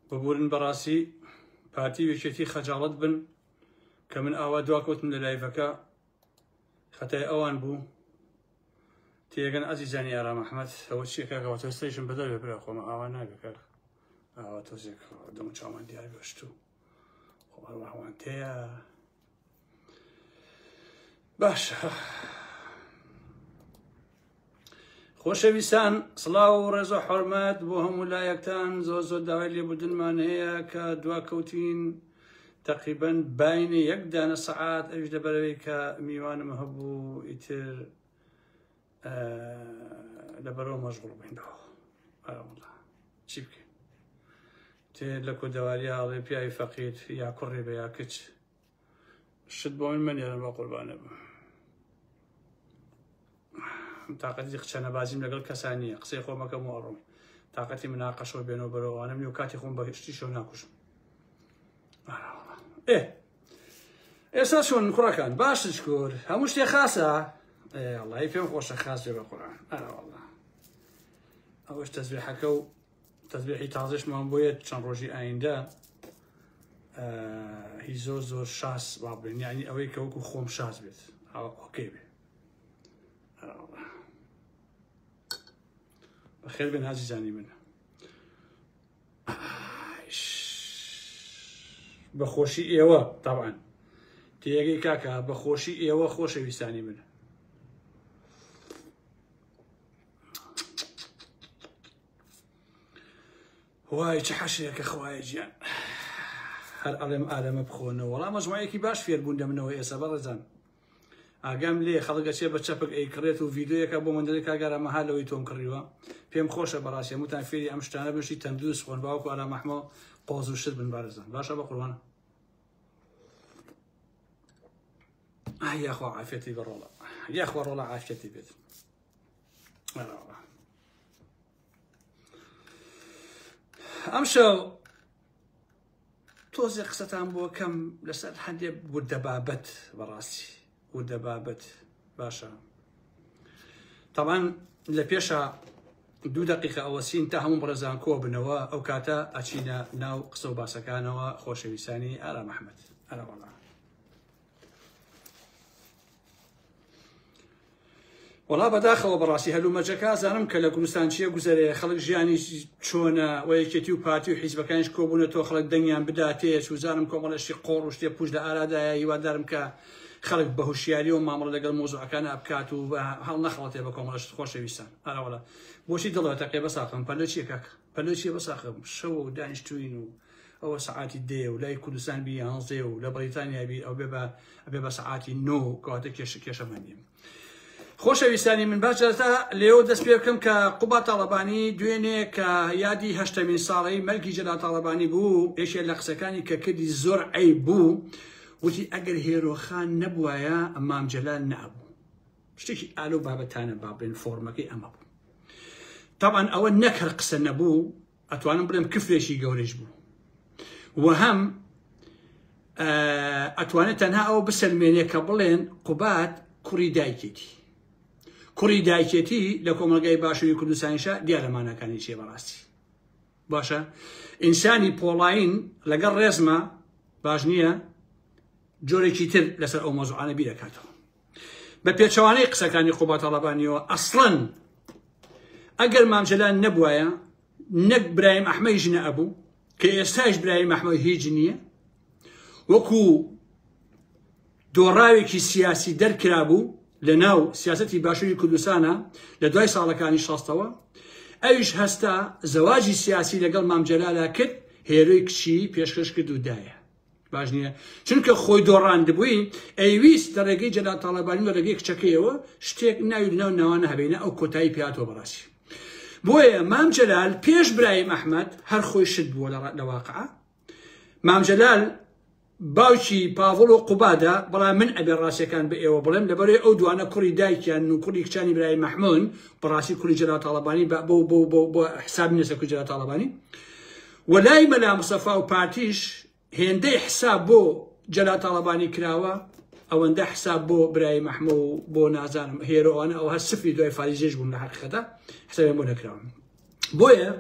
ببورن بەڕاستی پارتی وێکێتی خەجاڵەت بن کە من ئاوا دواکەوتم لە لایڤەکە خەتای ئەوان بوو تێگەن ئەزیزانی ئارام ئەحمەد ئەوە چیەکەەوە تۆستەیشم بەدەوێ برا خۆمە ئاوا ناگەکە ئاوا تۆزێک دەمە چاوان دیار بەشت و خۆڵاوان تەیە باشە. خۆشەویستان سڵاو و ڕێز و حورمەت بۆ هەموو لایەکتان زۆر داوای لێبوردنمان هەیە کە دواکەوتین تقریبا باینە یەک دانە سەعات ئەوش لەبەرەوەی کە میوانم هەبوو ئیتر لەبەرەوە مەشغوڵ بووینەوە چی بکەین تێ لە کۆدەواری هەڵێ پیاوی فەقیر یا کوڕێ بە یا کچ شت بۆ من مەنێرم بە قوربانە بم تااقەتی قچەنەبازیم لەگەڵ کەسان نییە قسەی خۆمەکەم و ئەڕۆم تااقەتی مناقەشەوە بێنەوە بەرەوانم و کاتی خۆم بە هشتی شەو ناکوشم. ئێستا چۆن کوڕەکان باش شکۆر هەموو شتێ خاسە ئەڵی پێم خۆشە خاس بێ بە قورئان ئەوەڵا ئەوەش تەزبیحەکە و تەزبیحی تازەشمان بۆیە چەند ڕۆژی ئایندە هی زۆر شاس وا بێن یعنی ئەوەی کە وەکو خۆم شاس بێت ئۆکەی بێ بەخێر بێن عەزیزانی من. بەخۆشی ئێوە تەبعەن تێگەی کاکە بەخۆشی ئێوە خۆشەویستانی من. وای چه حەشەیەکە خوایە گیان هەر ئەڵێم ئالەمە بخۆنەوە وەڵام مەجموعەیەکی باش فێربوون دەمنەوە ئێستا بەڕێزان ئاگام لێ خەڵکەچێ بە چەپک ئەیکڕێت و ڤیدیۆیەکە بۆ مندڵی کاگەرە مەهالەوەی تۆم کڕیوە پێم خۆشە بەڕاستی هەمووتان فێری ئەم شتانە بشی تەندروست خۆن باوەکو ئارام ئەحمەد قۆز و شت بن بارزان باشە بە قوربانە یاخوا عافێتی بەڕۆڵە یاخوا ڕۆڵە عافێتی بێت. ئەم شەو تۆزێ قسەتان بۆ کەم لەسەر هەندێک وردە بابەت بەڕاستی وردە بابەت باشە تەبعەن لە پێشە 2 دقیقە ئەوەسین تا هەموو بەڕێزان کۆ بنەوە ئەو کاتە ئەچینە ناو قسە و باسەکانەوە خۆشەویستانی ئارام ئەحمەد ئەرەوەڵا. وەڵا بەداخەوە بەڕاستی هەلومەرجەکە زانم کە لە کوردستان چیە گوزەرەیە خەڵک ژیانی چۆنە و یەکێتی و پارتی و حیزبەکانیش کۆبوونەوە خەڵک دەنگیان بداتێت و زانم کۆمەڵەشی قۆڕ و شتێ پوش لە ئارادایە هیوادارم کە خەڵک بە هوشیاری و مامەڵە لەگەڵ مۆزوعەکانە بکات و هەڵ نەخەڵەتێ بە کۆمەڵەشت خۆشەویستان ئەرەوەڵا بۆچی دڵەوە تەقێ بەساقم پەلۆ چیە کاکە پەلۆ چیە بەساقم شەوە و دانیشتوین و ئەوە سەعاتی دێ و لای کوردستان بی 11 و لە بەریتانیا بی ئەو بێ بە سەعاتی 9 کەواتە کێشەمەندیم. خۆشەویستانی من باشە لێو دەست پێ بکەم کە قوبا تاڵەبانی دوێنێ کە یادی 8مین ساڵەی مەرگی جەلال تاڵەبانی بوو یەکێک لە قسەکانی کە کردی زۆر عەیب بوو وتی ئەگەر هێرۆخان نەبوایە ئەمام جەلال نەبوو شتێکی ئالۆ بابەتانە بابرێن فۆرمەکەی ئەمە بوو تەبعەن ئەوە نەکەر قسە نەبوو ئەتوانم بڵێم کفرێکی گەورەش بوو و هەم ئەتوانێت تەنها ئەوە بسەلمێنێ کە بڵێن قوبات کوڕی دایکێتی لە کۆمەلگای باشووری کوردستانیشە دیارەمانەکانی چێ بەڕاستی باشە ئینسانی پۆڵاین لەگەڵ ڕێزمە باش نییە جۆرێکی تر لەسەر ئەو مۆزوعانە بیرەکاتەوە بە پێچەوانەی قسەکانی قوبا تاڵەبانیەوە ئەسڵەن ئەگەر مام جەلال نەبوایە نەک برایم ئەحمەدیش نەبوو کە ئێستاش برایم ئەحمەد هیچ نییە وەکو دۆڕاوێکی سیاسی دەرکرا بوو لە ناو سیاسەتی باشووری کوردستانە لە دوای ساڵەکانی 60ەوە ئەویش هەستا زەواجی سیاسی لەگەڵ مام جەلالە کرد هێرۆی کچی پێشکەش کرد و دایە باش نییە چونکە خۆی دۆڕاندبووی ئەیویست لە ڕێگەی جەلال تاڵەبانی لە ڕێگەی کچەکەیەوە شتێک ناوی لەناو ناوانە هەبێنە ئەو کۆتایی پێهاتەوە بەڕاستی بۆیە مام جەلال پێش برایم ئەحمەد هەر خۆی شت بووە لە واقعە مام جەلال باوکی پاڤڵ و قوبادا بەڵام من ئەبێ ڕاستیەکان بە ئێوە بڵێم لەبەرەوەی ئەو دوانە کوڕی دایکیان و کوڕی کچانی برایم ئەحمەد بەڕاستی کوڕی جەلال تاڵەبانی بۆ حساب نێسە کوڕی جەلال تاڵەبانی وەلای مەلا مستەفا و پارتیش هێندەی حساب بۆ جەلال تاڵەبانی کراوە ئەوەندە حساب بۆ برایم ئەحمەد و بۆ نازانم هێرۆوانە ئەو هەر سفری دوای فاریزێش بوون لە حەقیقەتە حسابیان بۆ نەکراوە بۆیە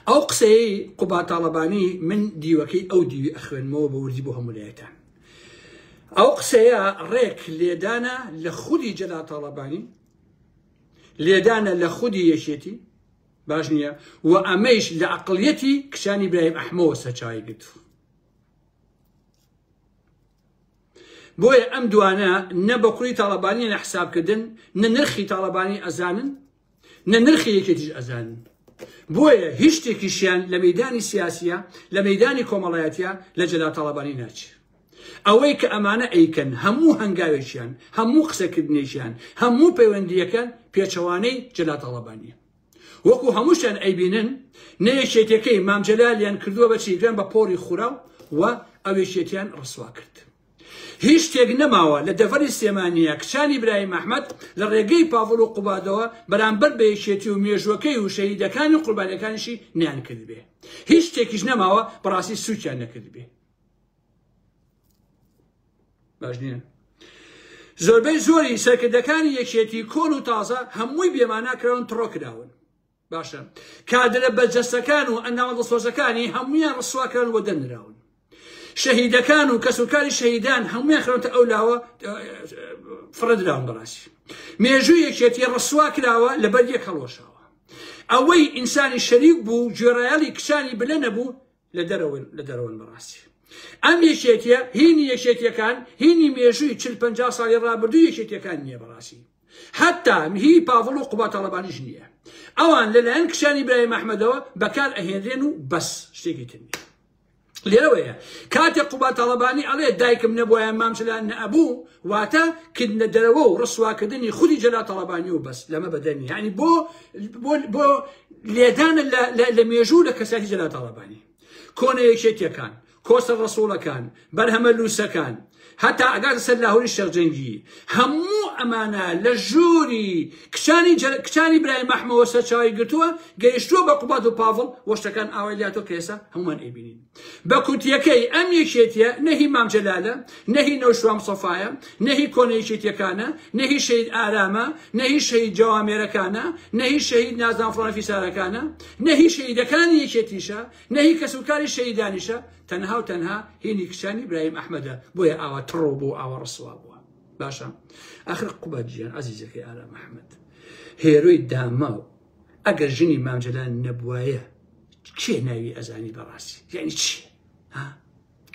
ئەو قسەی قوبا تاڵەبانی من دیوەکەی ئەو دیوی ئەخوێنمەوە بە وردی بۆ هەمولایەتان ئەو قسەیە ڕێک لێدانە لە خودی جەلال تاڵەبانی لێدانە لە خودی یەکێتی باش نییە و ئەمەیش لە عەقڵیەتی کچانی ئیبراهیم ئەحمەوە سەرچاوی گرت بۆیە ئەم دوانە نە بە کوڕی تاڵەبانی نە حسابکردن نە نرخی تاڵەبانی ئەزانن نە نرخی یەکێتیش ئەزانن بۆیە هیچ شتێکیشیان لە مەیدانی سیاسیە لە مەیدانی کۆمەڵایەتیە لە جەلال تاڵەبانی ناچێت ئەوەی کە ئەمانە ئەیکەن هەموو هەنگاوێکیان هەموو قسەکردنێکیان هەموو پەیوەندیەکان پێچەوانەی جەلال تاڵەبانیە وەکو هەمووشیان ئەیبینن نەیەکێتەکەی مام جەلالیان کردووە بەچی دوێن بە پۆڕی خوراو و ئەوێشێتیان ڕسوا کرد هیچ شتێک نەماوە لە دەڤەری سلێمانیە کچانی ئیبراهیم ئەحمەد لە ڕێگەی پاڤڵ و قوبادەوە بەرامبەر بە یەکێتی و مێژوەکەی و شەهیدەکانی و قوربانیەکانیشی نیان کرد بێ هیچ شتێکیش نەماوە بەڕاستی سووکیان نەکرد بێ باش نییە زۆربەی زۆری سەرکردەکانی یەکێتی کۆن و تازە هەمووی بێماناکراون تڕۆکراون باشە کادرە بەجەستەکان و ئەندامە دەستۆزەکانی هەمویان ڕسواکراون و دەنراون شەهیدەکان و کەسوکاری شەهیدان هەمویان خەونتە ئەو لاوە فڕەدراون بەڕاستی مێژووی یەکێتی ڕسوا کراوە لەبەر یەک هەڵۆشاوە ئەوەی ئینسانی شەریک بوو گوێڕایاڵی کچانی بلە نەبوو لە دەرەوەن بەڕاستی ئەم یەکێتیە هینی یەکێتیەکان هینی مێژووی 40-50 ساڵی ڕابردوو یەکێتیەکان نییە بەڕاستی حتا هی پاڤڵ و قوبا تاڵەبانیش نییە ئەوان لەلایەن کچانی ئیبراهیم ئەحمەدەوە بەکار ئەهێنرێن و بەس شتێکی تر نییە لێرەوەیە کاتێک قوبا تاڵەبانی ئەڵێ دایکم نەبووە مام جەلال نەبوو واتە کردنە دەرەوە و ڕسواکردنی خودی جەلال تاڵەبانی و بەس لەمە بەدەنی یعنی بۆ لێدانە لە مێژوو لە کەساتی جەلال تاڵەبانی کۆنە یەکێتیەکان کۆسە ڕەسوڵەکان بەرهەمە لووسەکان هەتا ئەگاتە سەر لاهوری شەرجەنگی هەموو ئەمانە لە ژووری کچانی ئیبراهیم ئەحمەدەوە سەرچاوی گرتووە گەیشتووە بە قوباد و پاڤڵ وەشتەکان ئاوای لاتۆ کە ئێستا هەمومان ئەیبینین بە کورتیەکەی ئەم یەکێتیە نەهی مام جەلالە نەهی نەوشوام سەفایە نەهی کۆنە یەکێتیەکانە نەهی شەهید ئارامە نەهی شەهید جەوامێرەکانە نەهی شەهید نازان فڵان فیسارەکانە نەهی شەهیدەکانی یەکێتیشە نەهی کەسوکاری شەهیدانیشە تەنها و تەنها هینی کچانی ئیبراهیم ئەحمەدە بۆیە ئاوا تڕۆ بوو ئاوا ڕسوا بووە باشە ئاخر قوباد گیان عەزیزەکەی ئارام ئەحمەد هێروی داما و ئەگەر ژنی مام جەلال نەبوایە کێ ناوی ئەزانی بەڕاستی یعنی چی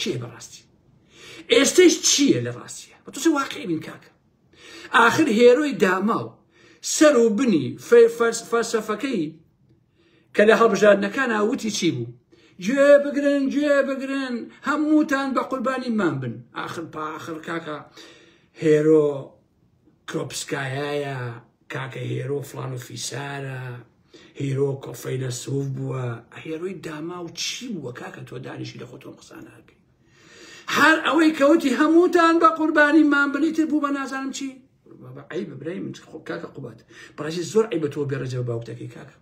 کێ بەڕاستی ئێستش چییە لە ڕاستیە بە تۆ واقعی بین کاکە ئاخر هێروی داما و سەر و بنی فەلسەفەکەی کە لە هەڵبژاردنەکانە وتی چی بوو گوێ بگرن هەمووتان بە قوربانی مان بن ئاخر پاخر کاکە هێرۆ کۆپسکایایە کاکە هێرۆ فڵان و فیسارە هێرۆ فەیلسوف بووە هێرۆی داما و چی بووە کاکە تۆ دانیشی لە خۆتۆ قسانەکەی هەر ئەوەی کەوتی هەمووتان بە قوربانی مان بنیتر بوو بە نازانم چی عیب برای من کاکە قوبات بەڕاستی زۆر عیبە تۆ بێڕەجە بە باوکتەکەی کاکە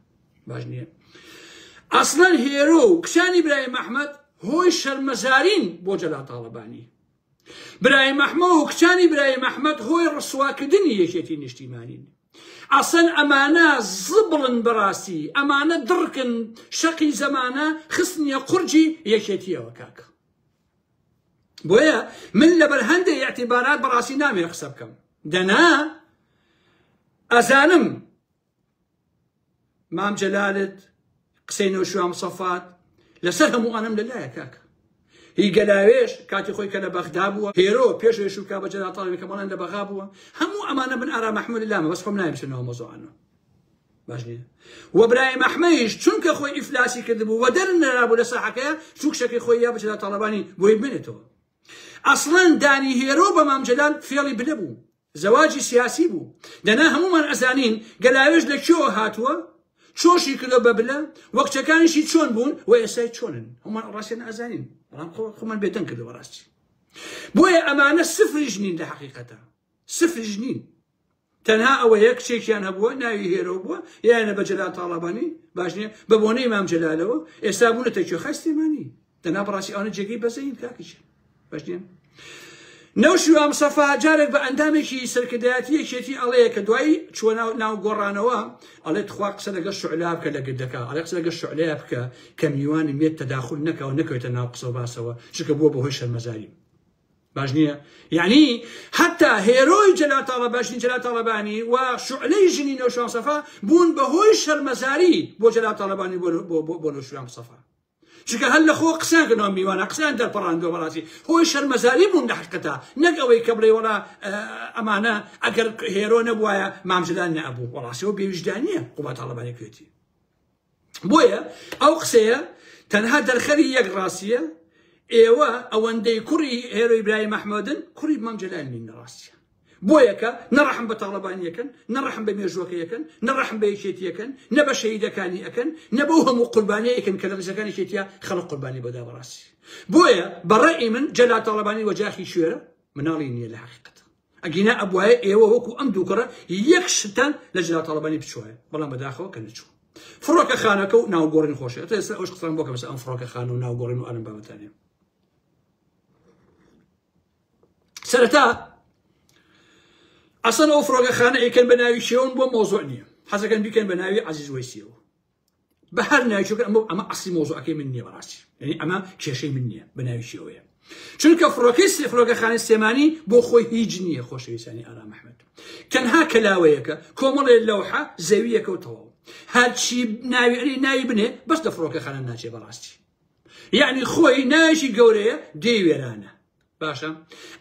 باش نییە ئەسڵەن هێرۆ و کچانی ئیبراهیم ئەحمەد هۆی شەرمەزارین بۆ جەلال تاڵەبانی ئیبراهیم ئەحمەد و کچانی ئیبراهیم ئەحمەد هۆی ڕسواکردنی یەکێتی نیشتیمانین ئەسڵەن ئەمانە زبڵن بەڕاستی ئەمانە دڕکن شەقی زەمانە خستنیە قورجی یەکێتیەوە کاکە بۆیە من لەبەر هەندێک ئێعتیبارات بەڕاستی نامێ قسە بکەم دەنا ئەزانم مام جەلالت قسەی نەوشوام سەفات لەسەر هەموو ئەنم لەلایە کاکە هی گەلاوێش کاتی خۆی کە لە بەغدا بووە هێرۆ پێشەوەی شوکا بە جەلال تاڵەبی کە مەڵێن لە بەغا بووە هەموو ئەمانە بن ئارام ئەحمەد لامە بەس خۆم نایم بچنەوە مۆزوعانە باش نییە و ئیبراهیم ئەحمەدیش چونکە خۆی ئیفلاسی کردبوو و دەرنەرابوو لە ساحەکەیە چووکشەکەی خۆی یا بە جەلال تاڵەبانی بۆی بمێنێتەوە ئەسڵەن دانی هێرۆ بە مام جەلال فێڵی بنە بوو زەواجی سیاسی بوو دەنا هەمومان ئەزانین گەلاوێش لە کێوە هاتووە چۆشی کردۆ بەبلە وەکچەکانیشی چۆن بوون و ئێستای چۆنن هەمومان ڕاستیان ئەزانین بەڵام خۆمان بێدەنگ کردو بەڕاستی بۆیە ئەمانە سفریش نین لە حەقیقەتە سفریش نین تەنها ئەوەیە کچێکیان هەبووە ناوی هێرۆ بووە یانە بە جەلال تاڵەبانی باش نییە بە بۆنەی مام جەلالەوە ئێستا بوونەتە کوێ خەستێمانی تەنها بەڕاستی ئەوانە جێگەی بەزەین کاکیش باش نییە نەوشیوام سەفا جارێک بە ئەندامێکی سەرکردایەتی یەکێتی ئەڵەیە کە دوایی چوە ناو گۆڕانەوە ئەڵێ تخوا قسە لەگەڵ شوعلا بکە لە گردەکە ئەڵێ قسە لەگەڵ شوعلەیە بکە کە میوانی مێت تەداخل نەکەوە نەکەوێتە ناو قسە و باسەوە چونکە بووە بەهۆی شەرمەزاری باش نییە یعنی حتا هێرۆی جەلال تاڵەبانی جەلال تاڵەبانی و شوعلەی ژنی نەوشیوام سەفا بوون بەهۆی شەرمەزاری بۆ جەلال تاڵەبانی بۆ نەوشیوام سەفا چونکە هەر لە خۆ قسان کردنەوە میوانە قسان دەرپەڕاندەوە بەڕاستی هۆی شەرمەزاری بوون لە حقیقەتە نەک ئەوەی کە بڵێ وەڵا ئەمانە ئەگەر هێرۆ نەبوایە مامجلال نەبوو وەڵاستیەوە بێویژدانیە قوبات تاڵەبانی کوێتی بۆیە ئەو قسەیە تەنها دەرخەری یەک ڕاستیە ئێوە ئەوەندەی کوڕی هێرۆ ئیبراهیم محمەدن کوڕی مامجلال نین ڕاستیە بۆیە کە نەڕەحم بە تاڵەبانیەکەن نەڕەحم بە مێژوەکەیەکەن نەڕەحم بە یەکێتیەکەن نە بە شەهیدەکانی ئەکەن نە بەو هەموو قوربانیەکەن کە لە ڕزەکانی یەکێتیە خەڵق قوربانی بەدا بەڕاستی بۆیە بەڕێی من جەلال تاڵەبانی وەجاخی شوێرە مناڵی نییە لە حقیقەتە ئەگینا ئەبوایە ئێوە وەکو ئەم دوو کوڕە یەک شتان لە جەلال تاڵەبانی بچووە بەڵام بەداخەوە کە نەچوو فڕۆکە خانەکە و ناوگۆڕین خۆشە تا ئێستا ئەوش قسەم بۆ کە بەس ئەم فڕۆکە خانە و ناوگۆڕین و ئەلم بابەتانێ سەرەتا ئەسەن ئەو فڕۆکەخانە ئەیکەن بە ناوی شێوەن بۆ مۆزوع نییە حەزەکەن بیکەن بە ناوی عەزیز وەیسیەوە بە هەر ناوی چونکە ئەمە ئەسڵی مۆزوعەکەی من نییە بەڕاستی یعنی ئەمە کێشەی من نییە بە ناوی شێوەیە چونکە فڕۆکەخانەی سلێمانی بۆ خۆی هیچ نییە خۆشەویستانی ئارام ئەحمەد تەنها کەلاوەیەکە کۆمەڵێ لەوحە زەویەکە و تەواو هەرچی ناوی بنێ بەس لە فڕۆکەخانە ناچێ بەڕاستی یعنی خۆی ناویشی گەورەیە دێی وێرانە باشە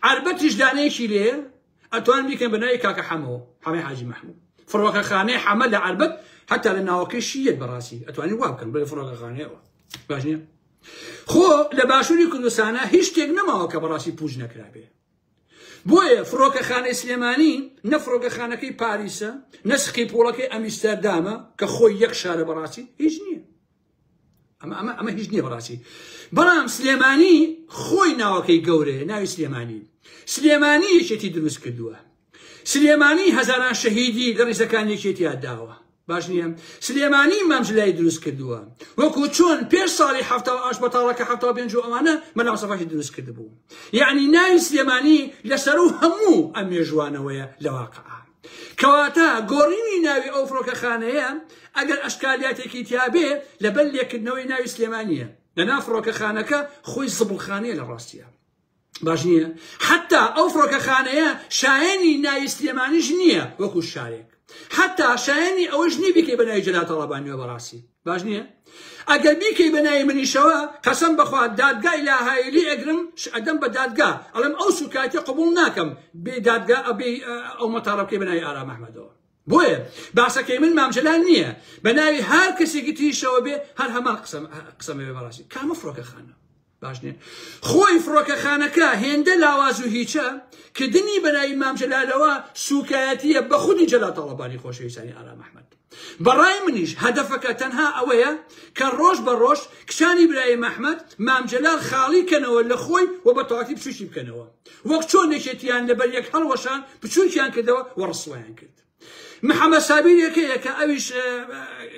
عربەتیش دانەیەکی لێیە ئەتوان بیکەن بە ناوی کاکە حەمەوە حەمەی حاجی مەحموود فڕۆکەخانەی حەمە لە عربەت حتا لە ناوەکەیشی یەک بەڕاستی ئەتوانی وا بکەن بڵێ فڕۆکەخانەیەوە باش نییە خۆ لە باشووری کوردستانە هیچ شتێک نەماوە کە بەڕاستی پووج نەکرابێ بۆیە فڕۆکەخانەی سلێمانی نە فڕۆکەخانەکەی پاریسە نە سقی پۆڵەکەی ئەمیستەردامە کە خۆی یەک شارە بەڕاستی هیچ نییە ئەمە هیچ نییە بەڕاستی بەڵام سلێمانی خۆی ناوەکەی گەورەیە ناوی سلێمانی یەکێتی دروست کردووە سلێمانی هەزاران شەهیدی لە ڕیزەکان یەکێتیان داوە باش نییە سلێمانی مامجلای دروست کردووە وەکو چۆن پێش ساڵی هەفتاش بەتاڵەکە هەفتا پێنج و ئەوانە مەلام سەفاشی دروست کردبوو یعنی ناوی سلێمانی لەسەر و هەموو ئەم مێژوانەوەیە لە واقعە کەواتە گۆڕینی ناوی ئەو فڕۆکەخانەیە ئەگەر ئەشکالیاتێکی تیابێ لەبەر لێکردنەوەی ناوی سلێمانیە لەناو فڕۆکەخانەکە خۆی زبڵخانەیە لە ڕاستیە باش نییە حتا ئەو فڕۆکەخانەیە شایەنی ناوی سلێمانیش نییە وەکو شارێک حتا شایەنی ئەوەش نی بیکەی بە ناوی جەلال تاڵەبانیەوە بەڕاستی باش نییە ئەگەر بیکەی بە ناوی منیشەوە قەسەم بەخوا دادگای لاهایلی ئەگرم ئەدەم بە دادگا ئەڵێم ئەو سوکاتی قبوڵ ناکەم بێ دادگا ئەبێ ئەو مەتاڵە بکەی بە ناوی ئارام ئەحمەدەوە بۆیە باسەکەی من مامجلال نییە بە ناوی هەر کەسێکی تریشەوە بێ هەر هەمان قسەمەوێ بەڕاستی کامە فڕۆکەخانە باش نییە خۆی فڕۆکەخانەکە هێندە لاواز و هیچە کردنی بە ناوی مامجلالەوە سوکایەتیە بە خودی جەلال تاڵەبانی خۆشەویستانی ئارام ئەحمەد بەڕای منیش هەدەفەکە تەنها ئەوەیە کە ڕۆژ بە ڕۆژ کچانی ئیبراهیم ئەحمەد مامجلال خاڵی کەنەوە لە خۆی و بە تەواتی بچووکی بکەنەوە وەک چۆن یەکێتیان لەبەر یەک هەڵوەشان بچووکیان کردەوە و ڕسوایان کرد محەممەد سابیر یەکەیە کە ئەویش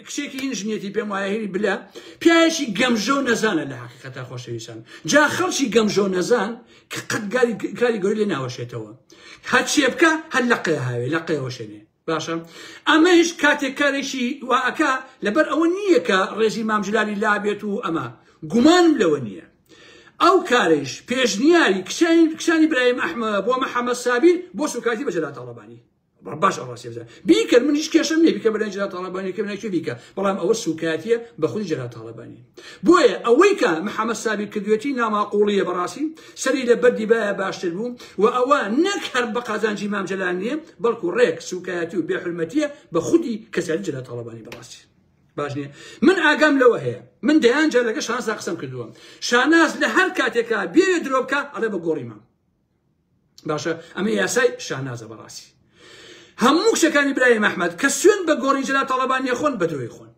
کچێکی هین ژنێتی پێم وایە هێنی بلا پیاوێکی گەمژە و نەزانە لە حقیقەتا خۆشەویستان جا خەڵکی گەمژە و نەزان کە قەت کاری گەوری لێ ناوەشێتەوە هەرچێ بکە هەر لە قێ هاوێ لە قێوەشێنێ باشە ئەمەش کاتێک کارێکی واکە لەبەر ئەوە نییە کە ڕێزی مامجلالی لابێت و ئەمە گومانم لەوە نییە ئەو کارێش پێشنیاری کچانی ئیبراهیم ئەحمەد بۆ محەممەد سابیر بۆ سوکاتی بە جەلال تاڵەبانی باش ئەڕاستی بزانێ بیکەن من هیچ کێشەم نییە بیکە بەلای جەلال تاڵەبانی کە منێکی بیکە بەڵام ئەوە سوکاتیە بە خودی جەلال تاڵەبانی بۆیە ئەوەی کە محەممەد سابیر کردوێتی ناماقوڵیە بەڕاستی سەری لە بەردی بایە باشتر بوو و ئەوە نەک هەر بە قازانجی مامجلال نییە بەڵکو ڕێک سوکایەتی و بێحورمەتیە بە خودی کەسانی جەلال تاڵەبانی بەڕاستی باش نییە من ئاگام لەوە هەیە من دەیانجا لەگە شانازدا قسەم کردووە شاناز لە هەر کاتێکە بێوێ درۆ بکە ئەڵێ بە گۆڕی مام باشە ئەمە یاسای شانازە بەڕاستی هەموو کشەکانی ئیبراهیم ئەحمەد کە سوێن بە گۆڕی جەلال تاڵەبانیە خۆن بە درۆی خۆن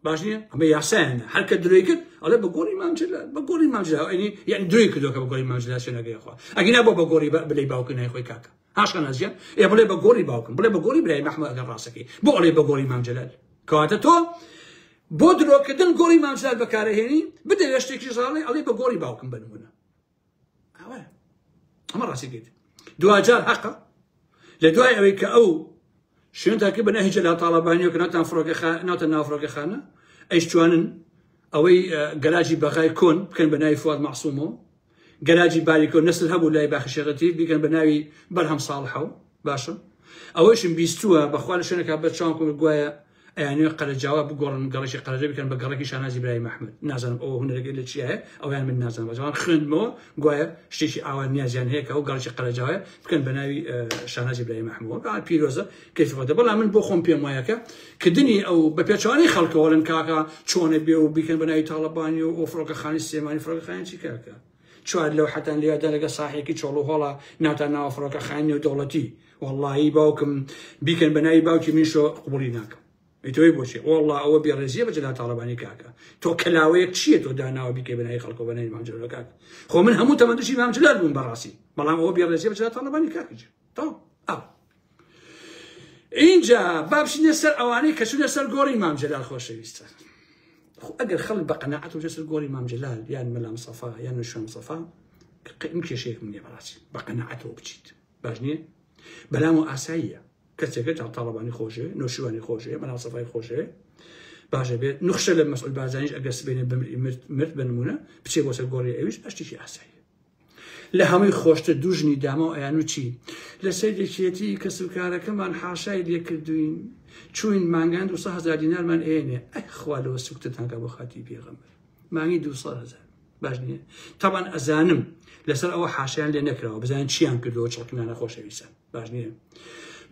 باش نییە ئەمە یاسایانە هەر کە درۆی کرد ئەڵێ بە گۆڕی مامجلال بە گۆڕی مامجلال یعنی درۆی کردووە کە بە گۆڕی مامجلال سوێنەکەی خوا ئەگەنا بۆ بە گۆڕی بلەی باوکردنەوەی خۆی کاکە هاشقە نازیان ئێ بڵێ بە گۆڕی باوکم بڵێ بە گۆڕی ئیبراهیم ئەحمەد ئەگەر ڕاستەکەی بۆ ئەڵێ بە گۆڕی مامجلال کەواتە تۆ بۆ درۆکردن گۆڕی مامجلال بەکارەهێنی بدەوێ شتێکی ژاڵێ ئەڵێ بە گۆڕی باوکم بنمونە ئەوە ئەمە ڕاستیگەیت دوجار حەقە لە دوای ئەوەی کە ئەو شوێنتاکە بە نەهیجە لە تاڵەبانیەوە کە ناتە ناوفرۆکەخانە ئەیشتوانن ئەوەی گەراجی بەغای کۆن بکەن بە ناوی فواد مەعسوومەوە گەراجی باریکۆ نەسل هەبوو لای باخشێغەتی بیکەن بە ناوی بەرهەم ساڵحەوە باشە ئەوەشم بیستووە بەخوا لە شوێنێکا بە چاوم گوایە ئەیانوێ قەرەجاوە بگۆڕن گەڵێکی قەرەجە بکەن بە گەڵێکی شانازی برای محمد نازانم ئەوە هونەرەکەی لە چیایە ئەویان من نازانم بەجوان خوێندمەوە گوایە شتێکی ئاوان نیازیان هەیە کە ئەو گەڵێکی قەرەجاوە بکەن بە ناوی شانازی برای محمود پیرۆزە کەیفەتە بەڵام من بۆ خۆم پێم وایە کە کردنی ئەو بە پێچوانەی خەڵکەوەڵن کاکە چۆنە بێ و بیکەن بە ناوی تاڵەبانی و فڕۆکەخانی سلێمانی فڕۆکەخانی چی کاکە چوار لەو حتان لێدا لەگە ساحێکی چۆڵ و هۆڵە ناوتە ناوە فڕۆکەخانی و دەوڵەتی وەڵڵاهی باوکم بیکەن بە ناوی باوکی من شۆ قبوڵی ناکەم ئیتۆی بۆچی وەڵڵا ئەوە بێڕێزیە بەجێ لا تاڵەبانی کاکە تۆ کەلاوەیەک چییە تۆ داناوە بیکەی بە ناوی خەڵکەوە بە ناوی مام جەلال کاکە خۆ من هەموو تەمەندشی مام جەلال بووم بەڕاستی بەڵام ئەوە بێڕێزیە بەجێ لا تاڵەبانی کاکەجێ تۆ ئەو اینجا بابشینە سەر ئەوانەی کە چوونە سەر گۆڕی مام جەلال خۆشەویستە ئەگەر خەڵک بە قەناعەت و سەر گۆڕی مام جەلال یان مەلا مستەفا یان شوێن مستەفا کێشەیەک منێ بەڕاستی بە قەناعەتەوە بچیت باش نییە بەلام و ئاساییە کەسێکە تا تاڵەبانی خۆشێ نۆشیوانی خۆشێ مەلا مستەفای خۆشێ باشە بێت نوخشە لە مەسئول بازانیش ئەگەر سبێنێ مرد بنمونە بچێ بۆ سەر گۆڕی ئەویش ئەشتێکی ئاساییە لە هەمووی خۆشتە دوژنی داما و ئەیان و چی لە سەیرێکێتی کەسوکارەکەمان حاشای لێکردوین چوین مانگان 200,000 دینارمان ئێنێ ئەی خوا لەوە سوکتتانکە بۆ خاتی پێغەمبەر مانگی 200,000 باش نییە تاوان ئەزانم لەسەر ئەوە حاشیان لێ نەکراوە بزانین چیان کردەوە چڵکنانە خۆشەویستان باش نییە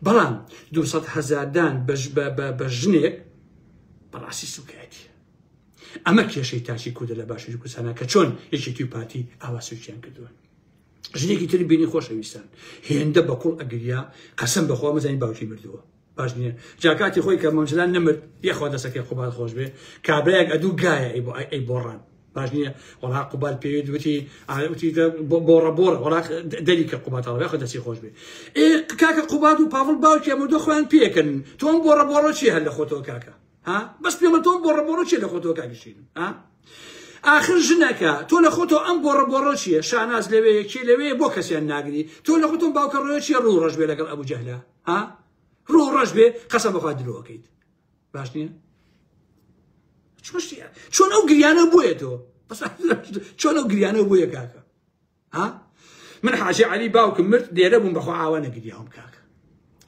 بەڵام 200,000 دان بە ژنێک بەڕاستی سوکایەتی ئەمە کێشەی تاچی کوردە لە باشووری کوردستانە کە چۆن یەکێتی و پارتی ئاوا سوکیان کردووە ژنێکی تری بینی خۆشەویستان هێندە بە کوڵ ئەگریا قەسەم بەخوا مەزانی باوکی مردووە باش نییە جاکاتی خۆی کە مەمجلان نەمرد یەخوا دەسەکەی قوبال خۆش بێ کابرایەک ئەدوو گایە ئەی بۆڕان باش نییە وەڵا قوبال پێوێت وتی بۆڕە وەڵا دەری کە قوباتەڵە خۆ دەستی خۆش بێ کاکە قوبات و پاڤڵ باوکی ئەمە خۆیان پێکەن تۆم بۆڕە چیە هەر لە خۆتەوە کاکە ها بەس پێمە تۆم بۆڕە چیە لە خۆتەوە کاکشین ها آخر ژنەکە تۆ لە خۆتەوە ئەم بۆڕە چییە شاناز لەوێ یەکێ لەوێ بۆ کەسیان ناگری تۆ لە خۆتۆم باوکە ڕۆیە چیە ڕوو ڕەش بێ لەگەڵ ئەبوو جەهلا ها ڕوو ڕەش بێ قەسەم بەخوا درۆکەیت باش نییە چۆن ئەو گریانە بووە تۆ چۆن ئەو گریانە بووە کاکە ها من حاجی علی باوکم مرد لێرە بووم بەخوا ئاوا نەگریاوم کاکە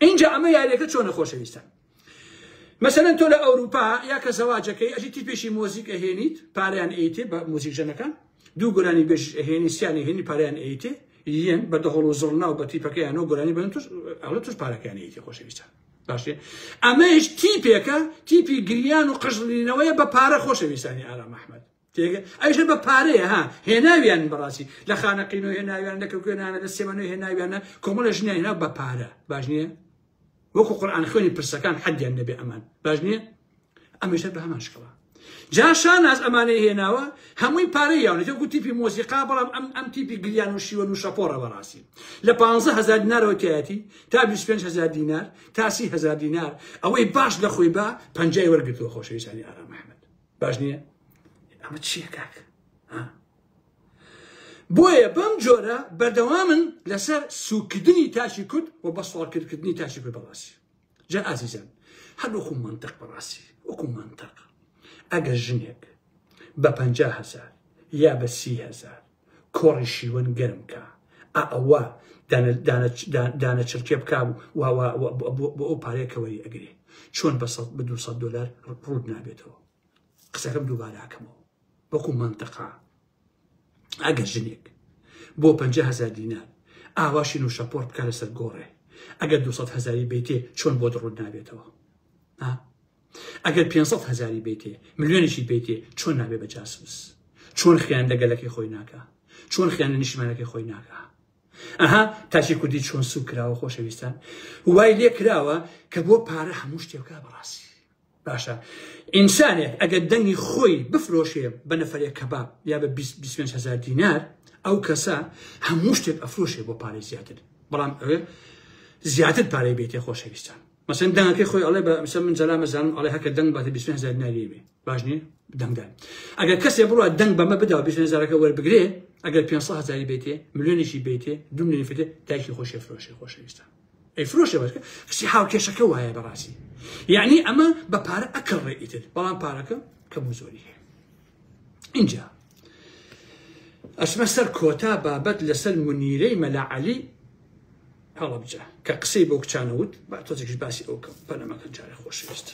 اینجا ئەمە یاریەکە چۆنە خۆشەویستان مثلا تۆ لە ئەوروپا یا کە زەواجەکەی ئەژی تیپێشی مۆزیک ئەهێنیت پارەیان ئەیتێ بە مۆزیک ژەنەکان دوو گۆرانی بێژ ئەهێنی سیانی هێنی پارەیان ئەیتێ یەن بە دەهۆڵ و زڵنا و بە تیپەکەیانەوە گۆرانی بن ئەوە توش پارەکان ئەیتێ خۆشەویستان باشێ ئەمەش تیپێکە تیپی گریان و قژڵینەوەیە بە پارە خۆشەویستانی ئارام ئەحمەد ئەیشە بە پارەیە ها هێناویان بەڕاستی لە خانەقینەوە هێناویان لە کەوکوێنانە لە سێمەنەوە هێناویانە کۆمەڵە ژنیان هێنا بە پارە باش نییە وەکو قورئان خوێنی پرسەکان حەدیان نەبێ ئەمان باش نییە ئەمەشە بە هەمان شکڵە جا شاناز ئەمانەی هێناوە هەمووی پارەی یاونێت وەکو تیپی مۆزیقا بەڵام ئەم تیپی گریان و شیوەن و شەپۆڕە بەڕاستی لە 15,000 دینارەوە تایەتی تا 25,000 دینار تا 30,000 دینار ئەوەی باش لە خۆی با پەنجای وەرگرتووە خۆشەویستانی ئارام ئەحمەد باش نییە ئەمە چییە کاکە بۆیە بەم جۆرە بەردەوامن لەسەر سوکردنی تاچی کورد و بە سوالکردنی تاچی کورد بەڕاستی جا ئازیزان هەر وەکو مەنتەق بەڕاستی وەکو مەنتەق ئەگەر ژنێک بە 50,000 یا بە 30,000 کۆڕی شیوەن گەرم کە ئەوە دانە چرکێ بکا بۆ ئەو پارەیەکەوەری ئەگرێ چۆن بە $200 ڕوود نابێتەوە قسەکەم دووبارەکەمەوە وەکو مەنتەقا ئەگەر ژنێک بۆ 50,000 دینار ئاواشین و شەپۆڕ بکە لەسەر گۆڕێ ئەگەر 200,000 بیتێ چۆن بۆ ڕوود نابێتەوە ئەگەر 500,000 بیتێ ملیۆنێکی بیتێ چۆن نابێ بە جاسوس چۆن خیان لەگەلەکەی خۆی ناکە چۆن خیان لە نیشتیمانەکەی خۆی ناکە ئەها تاچی کوردی چۆن سوک کراوە خۆشەویستان وای لێ کراوە کە بۆ پارە هەموو شتێ بکا بەڕاستی باشە ئینسانێک ئەگەر دەنگی خۆی بفرۆشێ بە نەفەرێک کەباب یا بە 25,000 دینار ئەو کەسە هەموو شتێک ئەفرۆشێ بۆ پارەی زیاتر بەڵام ئەوێ زیاتر پارەی بێتێ خۆشەویستان مثلا دەنگەکەی خۆی ئەڵێ بە من جەلا مەزانم ئەڵێ هەکە دەنگ باتە 200,000 دیناری بێ باش نییە دەنگدان ئەگەر کەسێ بڕوە دەنگ بەمە بدا 200,000ەکە وەربگرێ ئەگەر 500,000 بێتێ ملیۆنێکی بێتێ 2 ملیۆنی فێتێ دایکی خۆشی فرۆشی خۆشەویستە ئەی فرۆشە بەکە کەسی هاوکێشەکە وایە بەڕاستی یعنی ئەمە بە پارە ئەکڕێ ئیتر بەڵام پارەکە کەم و زۆری هەیە اینجا ئەچمە سەر کۆتا بابەت لەسەر منیرەی مەلا عەلی هەڵەبجە کە قسەی بۆ کچانەوت با تۆزێکیش باسی ئەو پەنەمەکە جارێ خۆشەویست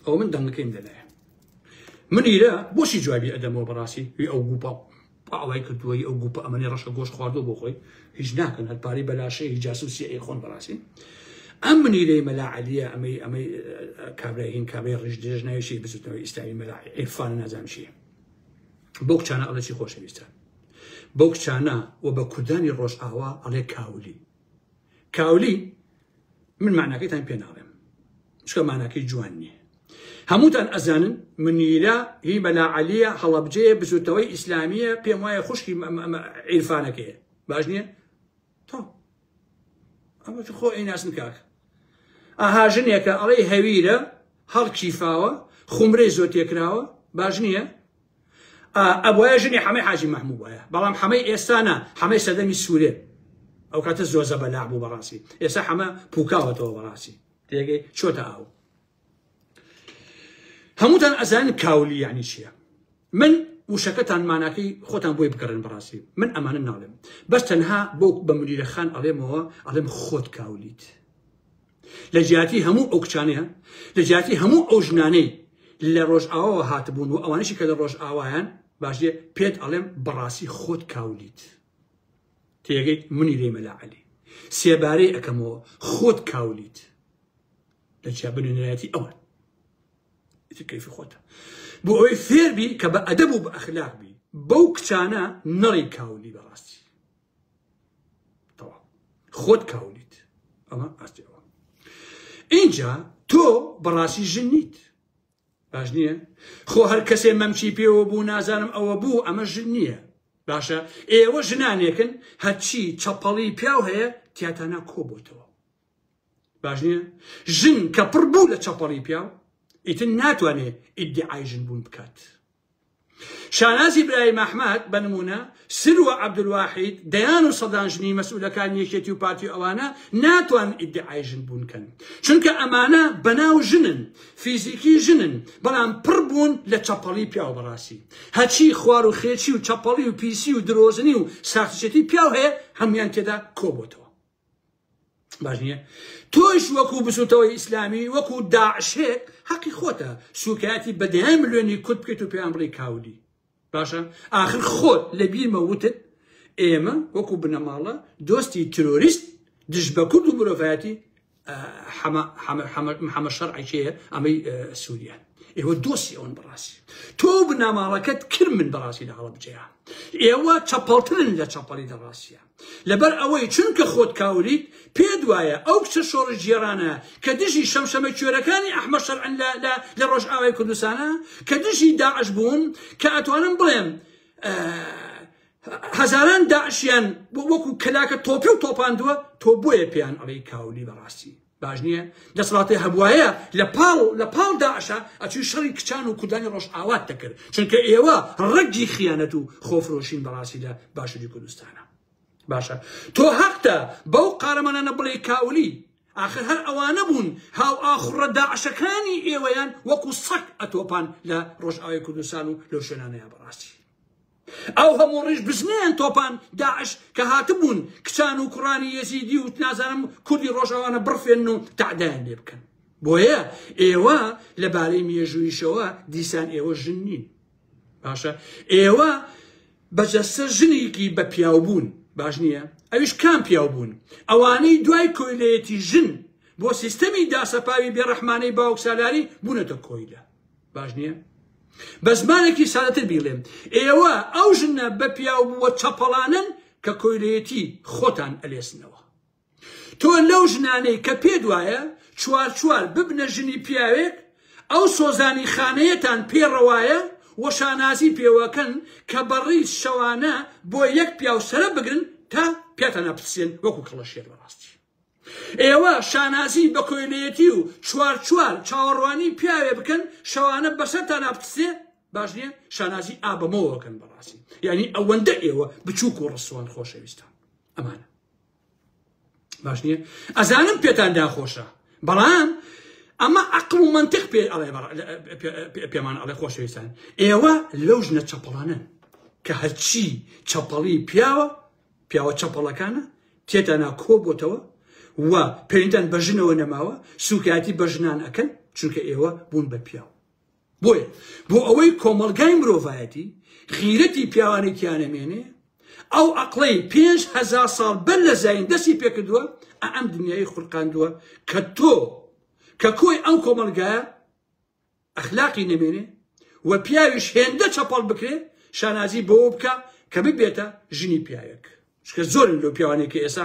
ئەو من دەنگەکەیم دەلایە منیرە بۆشی جوابی ئەدەمەوە بەڕاستی ئەو گوپە ئەوای کردووەی ئەو گوپە ئەمەنی ڕەشە گۆشت خواردو بۆ خۆی هیچ ناکەن هەرپاری بەلاشەی هیچ جاسووسی ئەی خۆن بەڕاستی ئەم منیرەی مەلا عەلیە ئەمەی کابرای هین کابرای ڕژدێژ ناویشی بچوتنەوەی ئیسلامی مەلا عیرفان نازانم چییە بۆ کچانە ئەڵێ چی خۆشەویستە بۆ کچانە و بە کوردانی ڕۆژئاوا ئەڵێ کاولی کاولی من معناکەیتان پێ ناڵێم چکە معناکەی جوان نییە هەمووتان ئەزانن منیرە هی مەلا عەلیە هەڵەبجەیە بچوتنەوەی ئیسلامیە پێم وایە خوشکی عیرفانەکەیە باش نییە تۆ ئەمە خۆ ئەیناسن کاک ئاها ژنێکە ئەڵێ هەویرە هەڵکیفاوە خومرەی زۆر تێکراوە باش نییە ئەبوایە ژنی حەمەی حاجی مەحموود وایە بەڵام حەمەی ئێستانە حەمەی سەدەمی سوورێ ئەو کاتە زۆر زەبەلاع بوو بەڕاستی ئێستا حەمە پوکاوەتەوە بەڕاستی تێگەی چۆتە ئاو هەمووتان ئەزانن کاولی یعنی چییە من وشەکەتان ماناکەی خۆتان بۆی بگەڕن بەڕاستی من ئەمانە ناڵێم بەس تەنها بۆ بە منیرەخان ئەڵێمەوە ئەڵێم خۆت کاولیت لە جیاتی هەموو ئەو کچانەیە لە جیاتی هەموو ئەو ژنانەی لە ڕۆژئاواوە هاتبوون و ئەوانەشی کە لە ڕۆژئاوایان باشێ پێت ئەڵێم بەڕاستی خۆت کاولیت تێگەیت منیرەی مەلا عەلی سێبارەی ئەەکەمەوە خۆت کاولیت لە جیا بنوێنەرەتی ئەوە کەیفی خۆتە بۆ ئەوەی فێربی کە بە ئەدەب و بە ئەخلاق بی بەو کچانە نەڕی کاولی بەڕاستی تەواو خۆت کاولیت ئەمە ئاستیەوە اینجا تۆ بەڕاستی ژن نیت باش نییە خۆ هەر کەسێ مەمچی پێوە بوو نازانم ئەوە بوو ئەمە ژن نییە باشە ئێوە ژنانێکن هەرچی چەپەڵی پیاو هەیە تیاتانە کۆبۆتەوە باش نییە ژن کە پڕ بوو لە چەپەڵی پیاو ئیتر ناتوانێت ئیدعای ژن بوون بکات شانازی برای محمد بنمونە سروە عەبدولواحید دەیان و سەدان ژنی مەسئولەکان یەکێتی و پارتی ئەوانە ناتوان ئیدعای ژن بوون کەن چونکە ئەمانە بەناو ژنن فیزیکی ژنن بەڵام پڕ بوون لە چەپەڵی پیاو بەڕاستی هەچی خوار و خێچی و چەپەڵی و پیسی و درۆزنی و ساختچێتی پیاو هەیە هەمویان تێدا کۆبۆتەوە باش نییە تۆش وەکو بچوتەوەی ئیسلامی وەکو داعشێک حەقی خۆتە سوکایەتی بە 10 ملیۆنی کورد بکەیت و پێیان بڵێ کاولی باشە ئاخر خۆت لە بیرمە وتت ئێمە وەکو بنەماڵە دۆستی ترۆریست دژ بە کورد و مرۆڤایەتی محەممەد شەرعیکەیە ئەمەی سووریان ئێوە دۆستی ئەوەن بەڕاستی تۆ بنەماڵەکەت کرد من بەڕاستی لە هەڵەبجەیە ئێوە چەپەڵترن لە چەپەڵی دەڕاستیە لەبەر ئەوەی چونکە خۆت کاولیت پێ دوایە ئەو کچە شۆڕش جێرانە کە دژی شەمشەمە کوێرەکانی ئەحمەد شەرعەن لە ڕۆژئاوای کوردستانە کە دژی داعش بوون کە ئەتوانم بڵێم هەزاران داعشیان وەکو کەلاکە تۆپی و تۆپاندووە تۆ بۆیە پێیان ئەڵێی کاولی بەڕاستی باش نییە دەسەڵاتی هەبوایە لە پاڵ داعشە ئەچوی شەڕی کچان و کوردانی ڕۆژئاوات دەکرد چونکە ئێوە ڕەگی خیانەت و خۆفرۆشین بەڕاستی لە باشووری کوردستانە باشە تۆ حەقتە بەو قارەمانانە بڵێ کاولی آخر هەر ئەوانە بوون هاو ئاخڕە داعشەکانی ئێوەیان وەکو سەگ ئەتۆپان لە ڕۆژئاوای کوردستان و لەو شوێنانەیە بەڕاستی ئەو هەموو ڕیش بزنیان تۆپان داعش کە هاتبوون کچان و کوڕانی یەزیدی و نازانم کوردی ڕۆژئاوانە بڕفێن و تەعدایان لێ بکەن بۆیە ئێوە لەبارەی مێژوویشەوە دیسان ئێوە ژن نین باشە ئێوە بەجەستە ژنێکی بە پیاوبوون باش نییە ئەویش کام پیاو بوون ئەوانەی دوای کۆیلەتی ژن بۆ سیستەمی داسەپاوی بێڕەحمانەی باوک سالاری بوونەتە کۆیلە باش نییە بە زمانێکی سادەتر بیڵێم ئێوە ئەو ژنە بە پیاو بووە چەپەڵانن کە کۆیلەتی خۆتان ئەلێسنەوە تۆ لەو ژنانەی کە پێ دوایە چوار چوار ببنە ژنی پیاوێک ئەو سۆزانی خانەیەتان پێڕەوایە وەشانازی پێوەکەن کە بەڕی شەوانە بۆ یەک پیاو سەرە بگرن تا پێتانە پرسێن وەکو کڵەشێر بەڕاستی ئێوە شانازی بە کۆیلەتی و چوار چاوەڕوانی پیاوێ بکەن شەوانە بەسەرتان نابتسێ باش نییە شانازی ئابەمەوەکەن بەڕاستی یعنی ئەوەندە ئێوە بچووک و ڕسوان خۆشەویستان ئەمانە باش نییە ئەزانم پێتان داخۆشە بەڵام ئەمە عەقڵ و مەنتیق پێمان ئەڵێ خۆشەویستان ئێوە لەو ژنە چەپەڵانن کە هەرچی چەپەڵی پیاوە چەپەڵەکانە تێتانە کۆ بۆتەوە و پەیوەندیان بە ژنەوە نەماوە سوکایەتی بە ژنان ئەکەن چونکە ئێوە بوون بە پیاو بۆیە بۆ ئەوەی کۆمەڵگای مرۆڤایەتی غیرەتی پیاوانی تیانەمێنێ ئەو عەقڵەی 5,000 ساڵ بەر لە زاین دەستی پێکردووە ئەم دنیای خوڕقاندووە کە تۆ کە کۆی ئەو کۆمەلگایە ئەخلاقی نەمێنێ و پیاویش هێندە چەپەڵ بکرێ شانازی بۆ بکە کە ببێتە ژنی پیاوێک چکە زۆرن لەو پیاوانێک کە ئێستا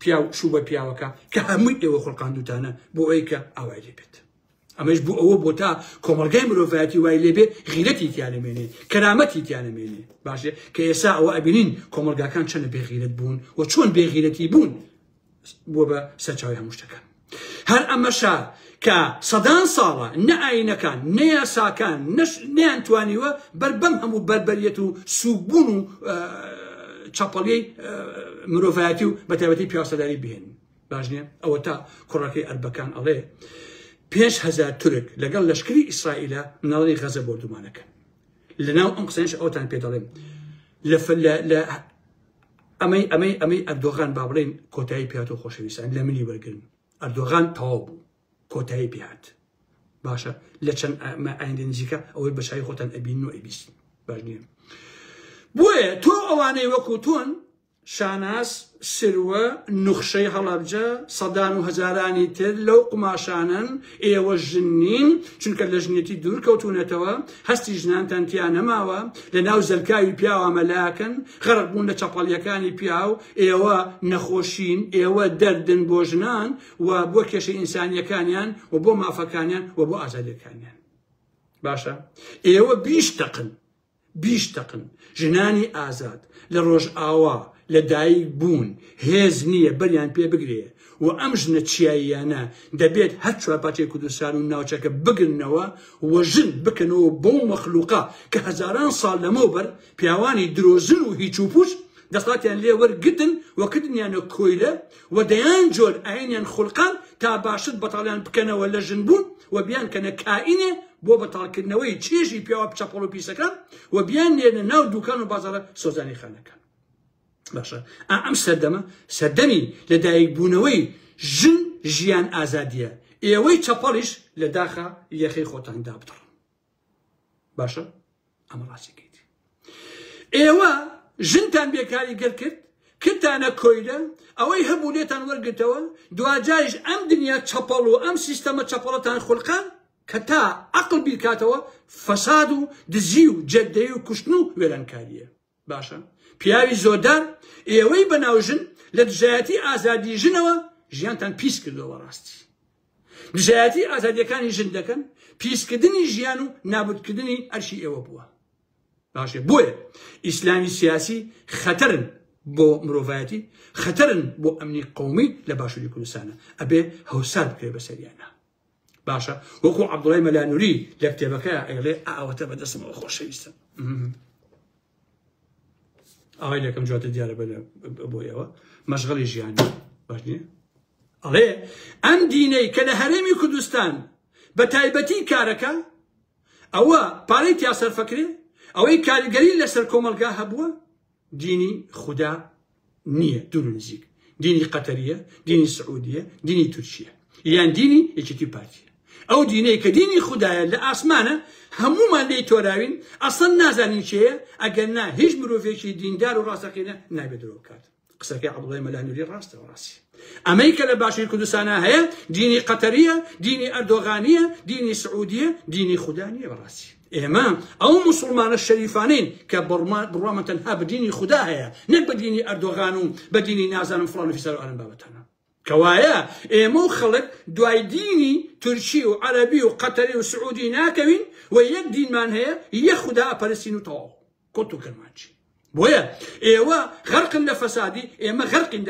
پیاو شوو بە پیاوەکە کە هەمووی ئێوە خوڕقاندوتانە بۆ ئەوەی کە ئاوای لێبێت ئەمەش بوو ئەوە بۆ تا کۆمەلگای مرۆڤایەتی وای لێبێ غیرەتی تیانەمێنێ کەرامەتی تیانەمێنێ باشێ کە ئێستا ئەوە ئەبینین کۆمەلگاکان چەندە بێغیرەت بوون و چۆن بێغیرەتی بوون بۆ بە سەرچاوی هەموو شتەکان هەر ئەمەشا کە سەدان ساڵە نە ئاینەکان نە یاساکان نەیانتوانیوە بەربەم هەموو بەربەریەت و سووکبوون و چەپەڵیەی مرۆڤایەتی و بەتایبەتی پیاسەداری بهێن باش نییە ئەوە تا کوڕەکەی ئەربەکان ئەڵێ 5,000 تورک لەگەڵ لەشکری ئیسرائیلە ناڵی غەزە بۆردومانەکەن لەناو ئەم قسەنش ئەوتان پێ دەڵێم لە ئەمەی ئەردۆغان با بڵێن کۆتایی پێهات و خۆشەویستان لە منی وەرگرن ئەردۆغان تەواو بوو کۆتایی پێهات باشە لە چەند ئایندە نزیکە ئەوەی بەشایی خۆتان ئەبین و ئەیبیستن باش نییە بۆیە تۆ ئەوانەی وەکو تۆن شاناس سروە نوخشەی هەڵەبجە سەدان و هەزارانی تر لەو قماشانن ئێوە ژنین چونکە لە ژنێتی دوور کەوتونەتەوە هەستی ژنانتان تیان نەماوە لە ناو زەرکاوی پیاوە مەلاکن غەرق بوون لە چەپەڵیەکانی پیاو ئێوە نەخۆشین ئێوە دەردن بۆ ژنان و بۆ کێشەی ئینسانیەکانیان و بۆ مافەکانیان و بۆ ئازادیەکانیان باشە ئێوە بیشتەقن ژنانی ئازاد لە ڕۆژ ئاوا لە دایک بوون هێز نییە بەریان پێ بگرێ و ئەم ژنە چیاییانە دەبێت هەر چوارپاچەی کوردستان و ناوچەکە بگرنەوە و ژن بکەنەوە بۆ مەخلوقا کە هەزاران ساڵ لەمەوبەر پیاوانی درۆزن و هیچ و پوش دەسڵاتیان لێ وەرگتن و کردنیانە کۆیلە و دەیان جۆر ئاینیان خوڵقان تا باشت بەتاڵیان بکەنەوە لە ژن بوون و بیان کەنە کائینێ بۆ بەتاڵکردنەوەی چێژی پیاوە چەپەڵ و پیسەکان و بیان لێنە ناو دوکان و بازارە سۆزانی خانەکان باشە ئەم سەردەمی لەدایکبوونەوەی ژن ژیان ئازادیە ئێوەی چەپەڵیش لە داخە یەخەی خۆتاندا بدڕن باشە ئەمە ڕاستیکەیتی ئێوە ژنتان بێکاری گەر کرد کردتانە کۆیلە ئەوەی هەبوو لێتان وەرگتەوە دوجاریش ئەم دنیا چەپەڵ و ئەم سیستەمە چەپەڵەتان خوڵقان کە تا عەقڵ بیرکاتەوە فەساد و دزی و جەردەی و کوشتن و وێرانکاریە باشە پیاوی زۆردار ئێوەی بەناوژن لە دژایەتی ئازادی ژنەوە ژیانتان پیس کردەوە ڕاستی دژایەتی ئازادیەکانی ژن دەکەن پیسکردنی ژیان و نابودکردنی ئەرشی ئێوە بووە باشێ بۆیە ئیسلامی سیاسی خەتەرن بۆ مرۆڤایەتی خەتەرن بۆ ئەمنی قەومی لە باشووری کوردستانە ئەبێ هەوسار بکرێ بەسەریانە باشە وەکو عەبدوڵای مەلانووری لە کتێبەکەیە ئەڵێ ئەوەتە بەدەستمەوە خۆشەویستە ئاوای لەکەم جواتە دیارە بۆ ئێوە مەشغەڵی ژیانی باش نییە ئەڵێ ئەم دینەی کە لە هەرێمی کوردستان بە تایبەتی کارەکە ئەوە پارەی تیا سەرفەکرێ ئەوەی کاریگەری لەسەر کۆمەلگا هەبووە دینی خوددا نییە دوور و نزیک دینی قەتەریە دینی سعودیە دینی تورکیە یان دینی یەکێتی پارتیە ئەو دینەی کە دینی خوددایە لە ئاسمانە هەمومان لێی تۆراوین ئەسڵ نازانین چێیە ئەگەر نا هیچ مرۆڤێکی دیندار و ڕاستەقینە نابێت درۆ بکات قسەکەی عەبدوڵای مەلانووری ڕاستەوە ڕاستی ئەمەی کە لە باشووری کوردستانە هەیە دینی قەتەریە دینی ئەردۆغانیە دینی سعودیە دینی خوددا نییە بەڕاستی ئێمە ئەو موسڵمانە شەریفانین کە بڕوامە تەنها بە دینی خوددا هەیە نەک بە دینی ئەردۆغان و بە دینی نازانم فڵان و فیسار و ئەرەن بابەتانە کەوایە ئێمە و خەڵک دوای دینی تورکی و عەرەبی و قەتەری و سعودی ناکەوین و یەک دینمان هەیە یەک خوددا ئەپەرستین و تەواو کۆت و کەرمانچی بۆیە ئێوە غەرقن لە فەسادی ئێمە غەرقین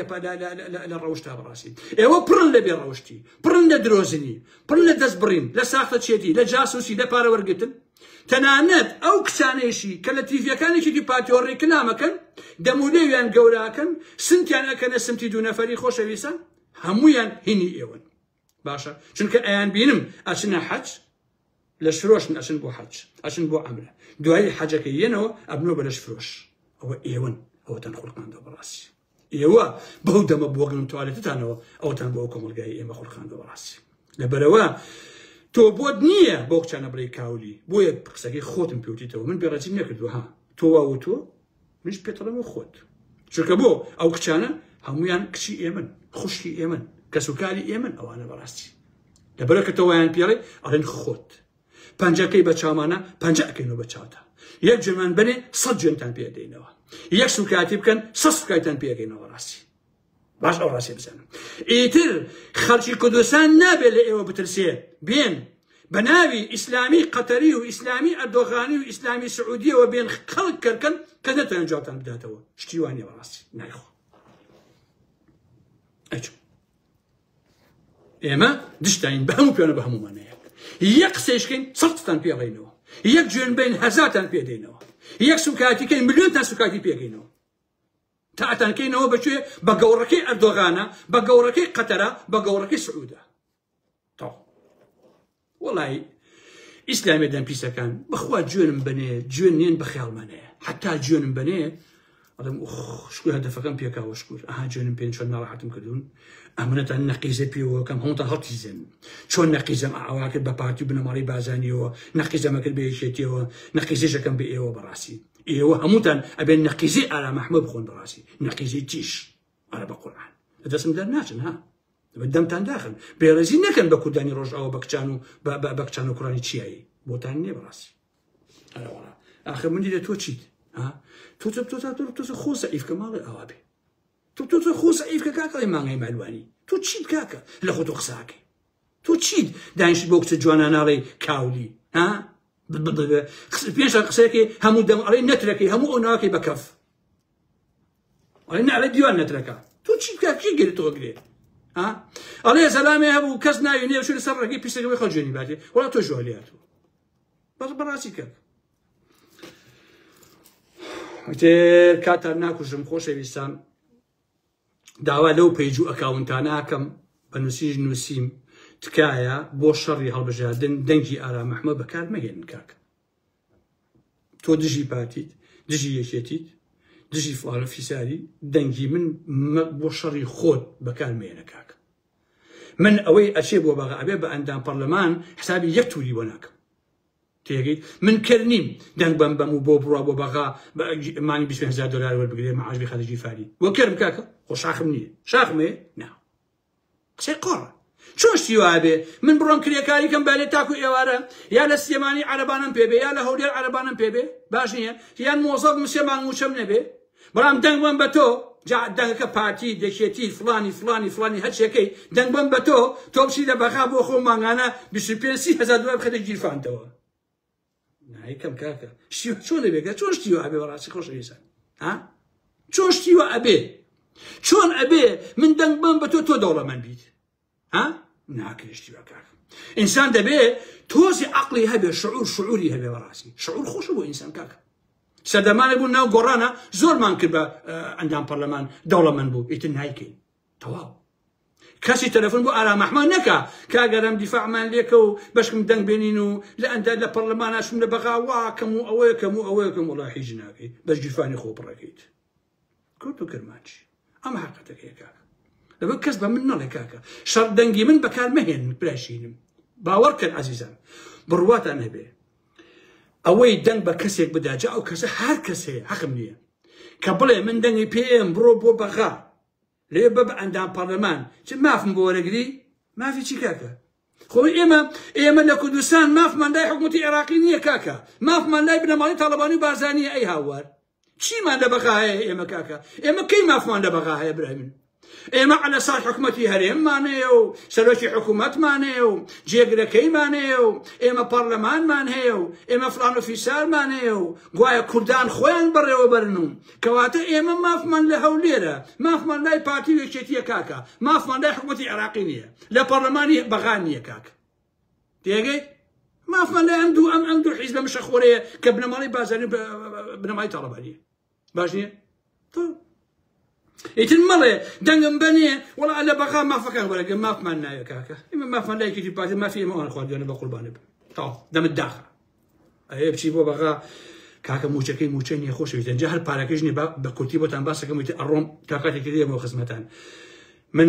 لە ڕەوشتا بەڕاستی ئێوە پڕن لە بێڕەوشتی پڕن لە درۆزنی پڕن لە دەستبڕین لە ساختە چێتی لە جاسوسی لە پارەوەرگتن تەنانەت ئەو کچانێشی کە لە تیڤەکانێکی پاتیۆڕی کلامەکەن دەمولێویان گەوراکەن سنتیان ئەکەنە سمتی دوو نەفەری خۆشەویستان هەموویان هینی ئێوەن باشە چونکە ئەیان بینم ئەچنە حەج لە شرۆشن ئەچن بۆ حەج ئەچن بۆ عەمرە دوای حەجەکە یەنەوە ئەبنەوە بە لەش فرۆش ئەوە ئێوەن ئەوەتان خۆڵقاندەوە بەڕاستی ئێوە بەو دەمە بۆگەن توالێتتانەوە ئەوەتان بۆ ئەو کۆمەلگای ئێمە خۆڵقاندەوە بەڕاستی لەبەرەوە تۆ بۆت نییە بۆ کچانە بڵێ کاولی بۆیە قسەکەی خۆتم پێوتیتەوە من بێڕەتی نەکردووە ها تۆ و تۆ منش پێتەڵەوە خۆت چونکە بۆ ئەو کچانە هەمویان کچی ئێمن خوشکی ئێمن کەسوکاری ئێمن ئەوانە بەڕاستی لەبەرە کە تۆوایان پێڵێ ئەڵێن خۆت پەنجەکەی بە چاومانە پەنجە ئەکەینەوە بە چاوتە یەک جوێنمان بنێ 100 جوێنتان پێدەینەوە یەک سوکاتی بکەن 100 سوکایتان پێگەینەوە ڕاستی باش ئەو ڕاستی بزانم ئیتر خەڵکی کوردستان نابێت لە ئێوە بترسێ بێن بە ناوی ئیسلامی قەتەری و ئیسلامی ئەردۆغانی و ئیسلامی سعودیەوە بێن خەڵک کەرکەن کە نەتوانن جوابتان بداتەوە شتی وانە بەڕاستی نایخۆ ئەچوو ئێمە دشتین بە هەموو پێوانە بە هەموومانەیە یەک قسەیشکەین 100تان پێڵێنەوە یەک جوێن بین 1000تان پێدەینەوە یەک سوکاتیکەین ملیۆنتان سوکاتی پێگەینەوە تا ئەتانکەینەوە بەکوێ بە گەوڕەکەی ئەردۆغانە بە گەوڕەکەی قەتەرە بە گەوڕەکەی سعودە تاو وەڵی ئیسلامی دەم پیسەکان بەخوا جوێنم بنێ جوێن نێن بە خەیاڵمانەیە حتا جوێنم بنێ ئەڵێم شکر هەدەفەکەم پێکاوە شکر ئەها جوێنم پێن چۆن ناڕەحەتم کردوون ئەمنەتان نەقیزە پێوەکەم هەمووتان هەڵتیزن چۆن نەقیزەم ئاوا کرد بە پارتی بنەماڵی بازانیەوە نەقیزەمە کرد بە یەکێتیەوە نەقیزەشەکەم بە ئێوە بەڕاستی ئێوە هەمووتان ئەبێن نەقیزەی ئالا مەحمەد بخۆن بەڕاستی نەقیزەی تیش ئارە بە قورئان لەدەستم دەرناچن ها دەمتان داخن بێڕێزی نەکەن بە کوردانی ڕۆژئاوە بە کچان و کوڕانی چیایی بۆتان نییە بەڕاستی ئەوەڵا ئاخر من دیدە تۆ چیت تۆ خۆ زەعیفکە ماڵێ ئەوا بێ تۆ خۆ زەعیفکە کاکەڵی مانگای مالوانی تۆ چیت کاکە لە خۆ تۆ قساکەی تۆ چیت دانیشت بۆ کچە جواناناڵی کاولی ها پێنج قسەیەکی هەموو دەم ئەڵێ نەترەکەی هەموو ئەو ناوەکەی بەکەف ئەڵێ نەڵێ دیوان نەترەکە تۆ چیت کاکی گرێت تۆ گرێت ئەڵێ زەلامێ هەبوو کەس ناوی نێ شوێنە سەر ڕێگەی پیسەکەی خەڵجێنی باتێ وەڵا تۆ ژۆلیاتوە بەڕاستی کرد کاتان ناکوژم خۆشەویستان داوا لەو پەیج و ئەکاونتاناکەم بە نووسیش نووسیم تکایە بۆ شەڕی هەڵبژاردن دەنگی ئارا مەحمەد بەکار مەگەێنن کاکە تۆ دژی پارتیت دژی یەکێتیت دژی فڵانە فیساری دەنگی من بۆ شەڕی خۆت بەکار مێنە کاکە من ئەوەی ئەچێ بۆ بەغا ئەبێ بە ئەندام پەرلەمان حسابی یەک تووری بۆ ناکەم تێگەیت من کردنیم دەنگ بەم و بۆ بڕوا بۆ بەغا مانی 200,000 دلار وەربگرێ مەعاشبی خەرجی فاری وە کردم کاکە خۆ شاخم نییە شاخمێ نا قسەی قۆڕە چۆن شتی وابێ من بڕۆم کرێکاریکەم بالێ تاکو ئێوارە یا لە سلێمانی عەرەبانم پێبێ یا لە هەولێر عەرەبانم پێبێ باش نییە یان مۆزەڵ مسلێمان موچەم نەبێ بەڵام دەنگ بم بە تۆ دەنگەکە پارتی دەکێتی فلانی هەرچێکەی دەنگ بم بە تۆ بچی لە بەغا بۆ خۆ مانگانە 25,000 دلار بخەتە گیرفانتەوە نایکەم کاکە چۆن دەبێت چۆن شتی وابێ بەڕاستی خۆشەویستان چۆن شتی وە ئەبێ چۆن ئەبێ من دەنگ بم بە تۆ دەوڵەمەند بیت ناکرێ شتی وە کاکە ئینسان دەبێ تۆزی عەقڵی هەبێ شعوری هەبێ بەڕاستی شعور خۆشە بۆ ئینسان کاکە سەردەمانێک بوون ناو گۆڕانە زۆرمان کرد بە ئەندام پەرلەمان دەوڵەمەند بوو ئیتر نایکەین تەواو کەسی تەلەفۆن بۆ ئارا مەحمەد نەکا کاگەرم دیفاعمان لێکە و بەشکم دەنگ بێنین و لە پەرلەمانە شم لە بەغا واکەم و ئەوەیەکەم وڵا هیچ ناکەی بەس گیرفانی خۆ بڕەکەیت کورد و کرمانچی ئەمە حەقەتەکەیە کاکە لەبەر کەس بە من نەڵێ کاکە شەڕ دەنگی من بەکار مەهێن براشینم باوەڕ کەن عەزیزان بڕواتان هەبێ ئەوەی دەنگ بە کەسێک بدا جا ئەو کەسە هەر کەسەیە حەقم نییە کە بڵێ من دەنگی پێم بڕۆ بۆ بەغا لێ بە ئەندام پەرلەمان چ مافم بۆ وەرەگری مافی چی کاکە خۆ ئێمە لە کوردستان مافمان لای حکوومەتی عێراقی نییە کاکە مافمان لای بنەماڵی تاڵەبانی و بازانیە ئەی هاوار چیمان لە بەغا هەیە ئێمە کاکە ئێمە کەی مافمان لە بەغا هەیە برای من ئێمە على سار حکومەتی هەرێممانەیە و سەرۆکی حکوومەتمانەیە و جێگرەکەیمانەیە و ئێمە پەرلەمانمان هەیە و ئێمە فلان ئۆفیسارمان هەیە و گوایە کوردان خۆیان بەڕێوە بەرن و کەواتە ئێمە مافمان لە هەولێرە، مافمان لای پارتی یەکێتیە کاکە، مافمان لای حکومەتی عێراقی نییە، لە پەرلەمانی بەغان نییە کاکە. تێگەیت؟ مافمان لای ئەم دوو حیزبە مشەخۆرەیە کە بنەماڵی بازاڕی بنەمای تاڵەبانیە. باش نییە؟ ئیتر مەڵێ دەنگم بەنێ وەڵا لە بەغا مافەکان وەرەگەم مافمان ناوێ کاکە، ئێمە مافمان لای یەکێتی پارتی مافی ئێمەوان خواردوێنە بە قوربانە بن. تاو دەمت داخە. ئەیە بچی بۆ بەغا کاکە موچەکەی موچەی نییە خۆشەویستە. اینجا هەر پارەکەش نییە بە کورتی بۆتان باسەکەم ویتر ئەڕۆم کاکاتێکی دێمەوە خزمەتان. من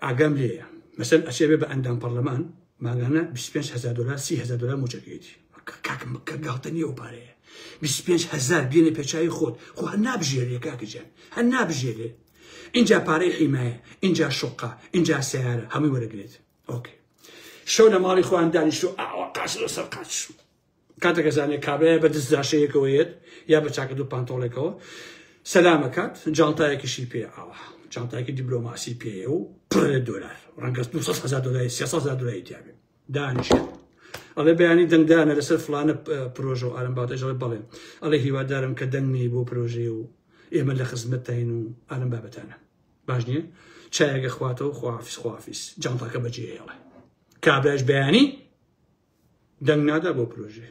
ئاگام لێیە مەسەن ئەچێ بێ بە ئەندام پەرلەمان ماگانە 25,000 دلار 30,000 دلار موچەکەیەتی. کاکەم کە گاڵتە نییە ئەو پارەیە. 25,000 بێنێ پێچایی خۆت خۆ هەر نابژێرێ کاکەجان، هەر نابژێرێ. اینجا پارەی حیمایە، اینجا شوقە، اینجا سیارە، هەمووی وەرەگرێت. ئۆکێ. شەو لە ماڵی خۆیان دانیشتو ئاوا قاچ لەسەر قاچ. کاتێکە زانێ کابرایە بە دەستداشەیەکەوە هێت یا بە چاکە دوو پانتۆڵێکەوە سەلامە کات جانتایەکیشی پێ ئاوا جانتایەکی دیبلۆماسی پێیە و پڕ لە دۆلار ڕەنگە 200,000 دلاری 300,000 دلاری تیاابێ دانیشێت. ئەڵێ بەیانی دەنگدانە لەسەر فلانە پرۆژە و ئارم باتەژ ئەڵێ بەڵێن ئەڵێ هیوادارم کە دەنگنی بۆ پرۆژێ و ئێمە لە خزمەتین و ئارم بابەتانە. باش نییە؟ چایەکە خواتەوە خواافیس جانتاکە بەجێ هێڵێ. کابراش بەیانی دەنگ نادا بۆ پرۆژێ.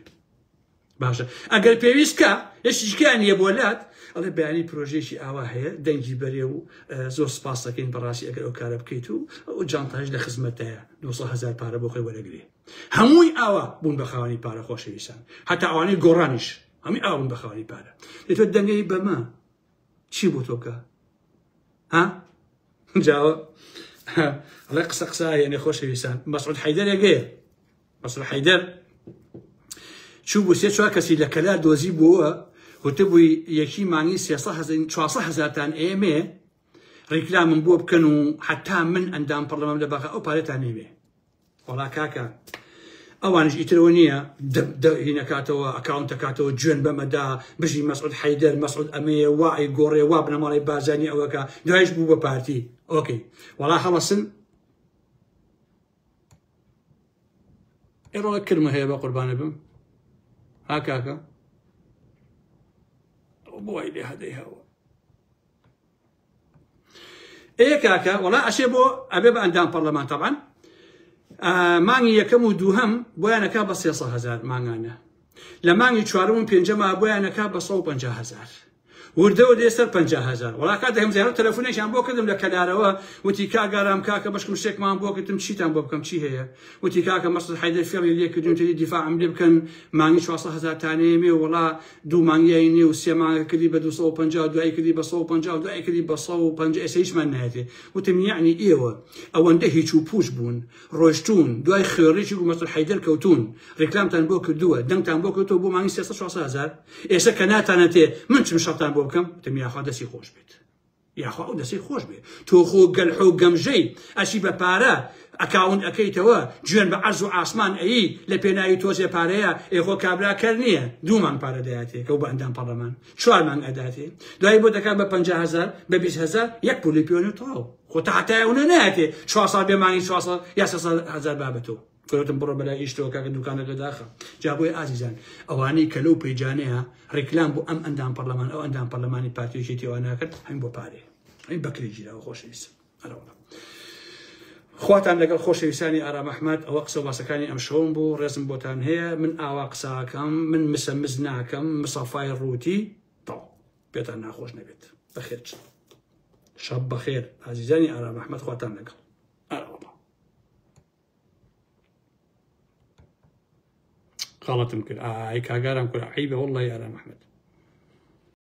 باشە ئەگەر پێویستکە هێشتیشکیان نیە بۆ لات ئەڵێ بەیانی پرۆژێکی ئاوا هەیە دەنگی بەرێ و زۆر سپاس دەکەین بەڕاستی ئەگەر ئەو کارە بکەیت و ئەو جانتاش لە خزمەتەیە 200,000 پارە بۆ خۆی وەرەگرێ. هەمووی ئاوا بوون بە خاوەنی پارە خۆشەویستان، هەتا ئەوانەی گۆڕانیش هەمووی ئاوا بوون بە خاوەنی پارە. دەتۆ دەنگەی بەمە چی بۆ تۆ بکە؟ ها؟ جاوە ئەڵێ قسە یعنی خۆشەویستان مەسعود حەیدەرێگەیە. مەسعود حەیدەر چوو بۆ 3-4 کەسی لە کەلار دۆزی بووە وتبووی یەکی مانگی 400,000 تان ئێمێ ڕیکلامم بۆ بکەن و حتا من ئەندام پەرلەمان لە بەغا ئەو پارەتان نێوێ. وەڵا کاکە ئەوانش ئیترەوە نییە هینەکاتەوە ئەکاونتەکاتەوە گوێن بەمەدا بژی مەسعود حەیدەر مەسعود ئەمەیە وای گۆڕێ وا بنەماڵی بازانی ئەوەکە دوایش بوو بە پارتی. ئۆکەی وەڵا هەڵەسن ئێڕۆڵە کرمە هەیە بە قوربانە بم ها کاکە بۆی لێ هەدەی هەوە ئێ کاکە وەڵا ئەشێ بۆ ئەبێ بە ئەندام پەرلەمان تەبعاً مانگی یەکەم و دووهەم بۆیانەکە بە 300,000 مانگانە لە مانگی چوارەم و پێنجەمە بۆیانەکە بە 150,000 وردەوە دێستەر 50,000 وڵا کاتە هەمزیانە تەلەفۆنێکیان بۆ کردم لە کەلارەوە وتی کاگارام کاکە بەشکم شتێکمان بۆ کردم چیتان بۆ بکەم چی هەیە وتی کاکە مەسعود حەیدەر فێڵی لێ کردوم تێی دیفاعم لێ بکەن مانگی 400,000 تانەیەمێ وڵا دوو مانگیای نیە و سێ مانگە کردی بە 250 دوای کردی بە 150 دوای کردی بە 150 ئێستا هیچمان نایەتێ وتم یعنی ئێوە ئەوەندە هیچ و پوش بوون ڕۆیشتون دوای خێڕێکی و مەسعود حەیدەر کەوتون ڕێکلامتان بۆ کردووە دەنگتان بۆ کردووە بۆ مانگی 300,000 ئێستا کە ناتانەتێ من چم شەڕتان بۆ بکەم وتم یاخوا دەستی خۆش بێت یاخوا ئەو دەستی خۆش بێت تۆ خۆ گەلح و گەمژەی ئەچی بە پارە ئەکاونت ئەەکەیتەوە گوێن بە عەرز و ئاسمان ئەیی لە پێناوی تۆزێ پارەیە ئێخۆ کابراکەر نییە دوومان پارە دەیاتێ کە و بە ئەندام پەرلەمان 4 مانگ ئەداتێ دوای بۆ دەکات بە 50,000 بە 20,000 یەک پولی پێوەنی تەواو خۆ تا هەتایەونە نایەتێ 4 ساڵ بێ مانگی 400 یا 300,000 بابەتەوە کەوتم بڕۆ بەلای ئیشتەوە کاکە دوکانەکە داخە جا بۆی ئازیزان ئەوانەی کە لەو پەیجانەیە ڕێکلام بۆ ئەم ئەندام پەرلەمان ئەو ئەندام پەرلەمانی پارتیەکێتی ئەوە ناکرد هەمووی بۆ پارێ ئەی بەکرێ گیراوە خۆشەویستم ئەرەوەڵە خواتان لەگەڵ خۆشەویستانی ئارام ئەحمەد ئەوە قسە و باسەکانی ئەم شەوم بوو ڕێزم بۆتان هەیە من ئاوا قساکەم من مسەمز ناکەم مسافای ڕووتی تەواو پێتان ناخۆش نەبێت بەخێر شەب بەخێر ئازیزانی ئارام ئەحمەد خواتان لەگەڵ ئەرەوەڵە غلطم کرد ئای کاگارم کرد عیبە وەڵڵی ئارام ئەحمەد